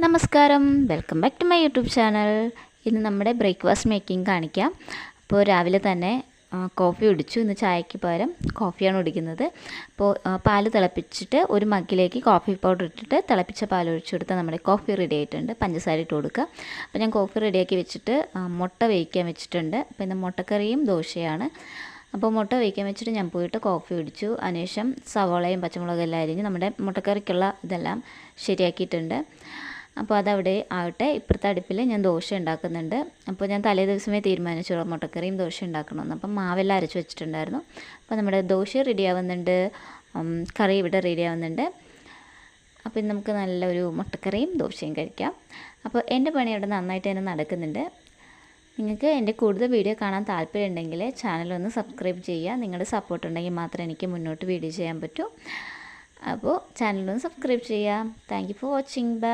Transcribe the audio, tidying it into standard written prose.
നമസ്കാരം, welcome back to my YouTube channel. ഇന്ന് നമ്മുടെ ബ്രേക്ക്ഫാസ്റ്റ് മേക്കിംഗ് കാണിക്കാം. അപ്പോൾ രാവിലെ തന്നെ കോഫി കുടിച്ചു. ഇന്ന് ചായയ്ക്ക് പകരം കോഫിയാണ് കുടിക്കുന്നത്. അപ്പോൾ പാൽ തിളപ്പിച്ചിട്ട് ഒരു മഗ്ഗിലേക്ക് കോഫി പൗഡർ ഇട്ടിട്ട് തിളപ്പിച്ച പാൽ ഒഴിച്ചു കൊടുത്താൽ നമ്മുടെ കോഫി റെഡി ആയിട്ടുണ്ട്. പഞ്ചസാര ഇട്ട് കൊടുക്കുക. അപ്പോൾ ഞാൻ കോഫി റെഡിയാക്കി വെച്ചിട്ട് മുട്ട വേവിക്കാൻ വെച്ചിട്ടുണ്ട്. അപ്പോൾ ഇന്ന് മുട്ടക്കറിയും ദോശയാണ്. അപ്പോൾ മുട്ട വേവിക്കാൻ വെച്ചിട്ട് ഞാൻ പോയിട്ട് കോഫി കുടിച്ചു. അതിനുശേഷം സവോളയും പച്ചമുളകും എല്ലാം അരിഞ്ഞ് നമ്മുടെ മുട്ടക്കറിക്കുള്ള ഇതെല്ലാം ശരിയാക്കിയിട്ടുണ്ട്. അപ്പോൾ അതവിടെ ആവട്ടെ. ഇപ്പുറത്തെ അടുപ്പിൽ ഞാൻ ദോശ ഉണ്ടാക്കുന്നുണ്ട്. അപ്പോൾ ഞാൻ തലേ ദിവസമേ തീരുമാനിച്ചു മുട്ടക്കറിയും ദോശ ഉണ്ടാക്കണമെന്ന്. അപ്പം മാവെല്ലാം അരച്ച് വെച്ചിട്ടുണ്ടായിരുന്നു. അപ്പോൾ നമ്മുടെ ദോശ റെഡി ആവുന്നുണ്ട്, കറി ഇവിടെ റെഡി ആവുന്നുണ്ട്. അപ്പോൾ ഇന്ന് നമുക്ക് നല്ലൊരു മുട്ടക്കറിയും ദോശയും കഴിക്കാം. അപ്പോൾ എൻ്റെ പണി അവിടെ നന്നായിട്ട് തന്നെ നടക്കുന്നുണ്ട്. നിങ്ങൾക്ക് എൻ്റെ കൂടുതൽ വീഡിയോ കാണാൻ താല്പര്യമുണ്ടെങ്കിൽ ചാനലൊന്ന് സബ്സ്ക്രൈബ് ചെയ്യുക. നിങ്ങളുടെ സപ്പോർട്ട് ഉണ്ടെങ്കിൽ മാത്രമേ എനിക്ക് മുന്നോട്ട് വീഡിയോ ചെയ്യാൻ പറ്റൂ. അപ്പോൾ ചാനലൊന്ന് സബ്സ്ക്രൈബ് ചെയ്യുക. Thank you for watching. By.